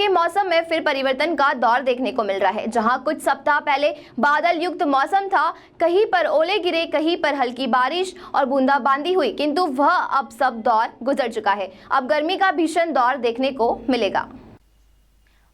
के मौसम में फिर परिवर्तन का दौर देखने को मिल रहा है। जहां कुछ सप्ताह पहले बादल युक्त मौसम था, कहीं पर ओले गिरे, कहीं पर हल्की बारिश और बूंदाबांदी हुई, किंतु वह अब सब दौर गुजर चुका है। अब गर्मी का भीषण दौर देखने को मिलेगा।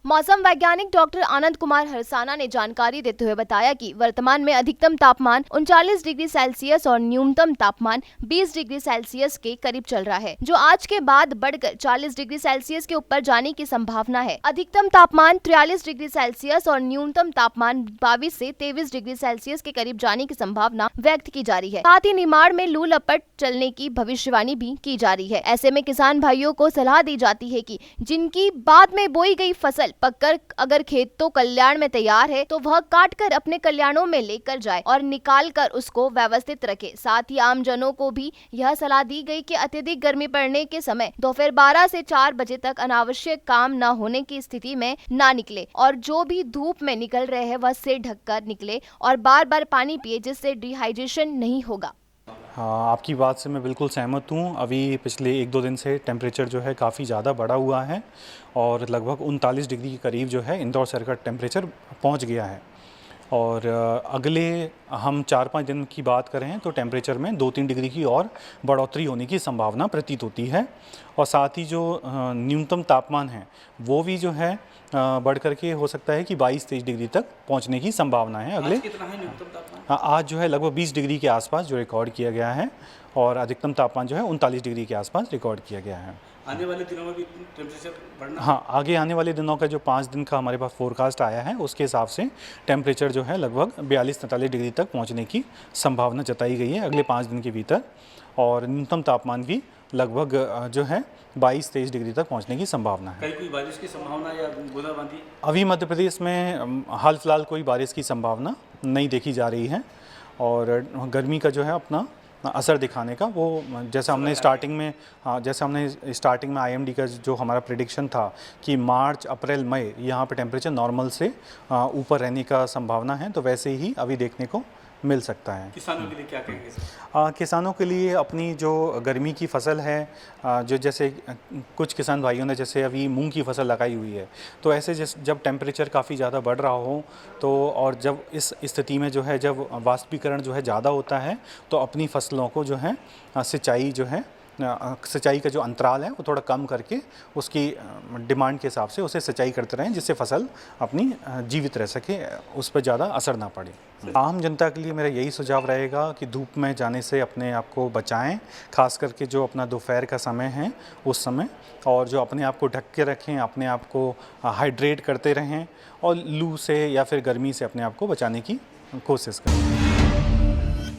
मौसम वैज्ञानिक डॉक्टर आनंद कुमार हरसाना ने जानकारी देते हुए बताया कि वर्तमान में अधिकतम तापमान 39 डिग्री सेल्सियस और न्यूनतम तापमान 20 डिग्री सेल्सियस के करीब चल रहा है, जो आज के बाद बढ़कर 40 डिग्री सेल्सियस के ऊपर जाने की संभावना है। अधिकतम तापमान 43 डिग्री सेल्सियस और न्यूनतम तापमान 22 से 23 डिग्री सेल्सियस के करीब जाने की संभावना व्यक्त की जा रही है। साथ ही निमाड़ में लू लपट चलने की भविष्यवाणी भी की जा रही है। ऐसे में किसान भाइयों को सलाह दी जाती है कि जिनकी बाद में बोई गई फसल पककर अगर खेत तो कल्याण में तैयार है तो वह काट कर अपने कल्याणों में लेकर जाए और निकाल कर उसको व्यवस्थित रखे। साथ ही आम जनों को भी यह सलाह दी गई कि अत्यधिक गर्मी पड़ने के समय दोपहर 12 से 4 बजे तक अनावश्यक काम न होने की स्थिति में ना निकले और जो भी धूप में निकल रहे हैं वह सिर ढककर निकले और बार बार पानी पिए, जिससे डिहाइड्रेशन नहीं होगा। हाँ, आपकी बात से मैं बिल्कुल सहमत हूँ। अभी पिछले 1-2 दिन से टेम्परेचर जो है काफ़ी ज़्यादा बढ़ा हुआ है और लगभग 39 डिग्री के करीब जो है इंदौर शहर का टेम्परेचर पहुँच गया है। और अगले हम 4-5 दिन की बात करें तो टेम्परेचर में 2-3 डिग्री की और बढ़ोतरी होने की संभावना प्रतीत होती है। और साथ ही जो न्यूनतम तापमान है वो भी जो है बढ़ करके हो सकता है कि 22-23 डिग्री तक पहुंचने की संभावना है। अगले आज कितना है न्यूनतम तापमान? आज जो है लगभग 20 डिग्री के आसपास जो रिकॉर्ड किया गया है और अधिकतम तापमान जो है 39 डिग्री के आसपास रिकॉर्ड किया गया है। आने वाले दिनों में भी टेम्परेचर बढ़ना? हाँ, आगे आने वाले दिनों का जो 5 दिन का हमारे पास फोरकास्ट आया है उसके हिसाब से टेम्परेचर जो है लगभग 42-43 डिग्री तक पहुंचने की संभावना जताई गई है अगले 5 दिन के भीतर। और न्यूनतम तापमान भी लगभग जो है 22-23 डिग्री तक पहुंचने की संभावना है। कहीं कोई बारिश की संभावना या बूंदाबांदी? अभी मध्य प्रदेश में हाल फिलहाल कोई बारिश की संभावना नहीं देखी जा रही है और गर्मी का जो है अपना असर दिखाने का वो जैसा हमने स्टार्टिंग में IMD का जो हमारा प्रेडिक्शन था कि मार्च, अप्रैल, मई यहाँ पे टेम्परेचर नॉर्मल से ऊपर रहने का संभावना है, तो वैसे ही अभी देखने को मिल सकता है। किसानों के लिए क्या कहेंगे? किसानों के लिए अपनी जो गर्मी की फसल है, जो जैसे कुछ किसान भाइयों ने जैसे अभी मूंग की फसल लगाई हुई है, तो ऐसे जब टेम्परेचर काफ़ी ज़्यादा बढ़ रहा हो तो और जब इस स्थिति में जो है जब वाष्पीकरण जो है ज़्यादा होता है तो अपनी फसलों को जो है सिंचाई का जो अंतराल है वो थोड़ा कम करके उसकी डिमांड के हिसाब से उसे सिंचाई करते रहें, जिससे फसल अपनी जीवित रह सके, उस पर ज़्यादा असर ना पड़े। आम जनता के लिए मेरा यही सुझाव रहेगा कि धूप में जाने से अपने आप को बचाएं, खास करके जो अपना दोपहर का समय है उस समय, और जो अपने आप को ढक के रखें, अपने आप को हाइड्रेट करते रहें और लू से या फिर गर्मी से अपने आप को बचाने की कोशिश करें।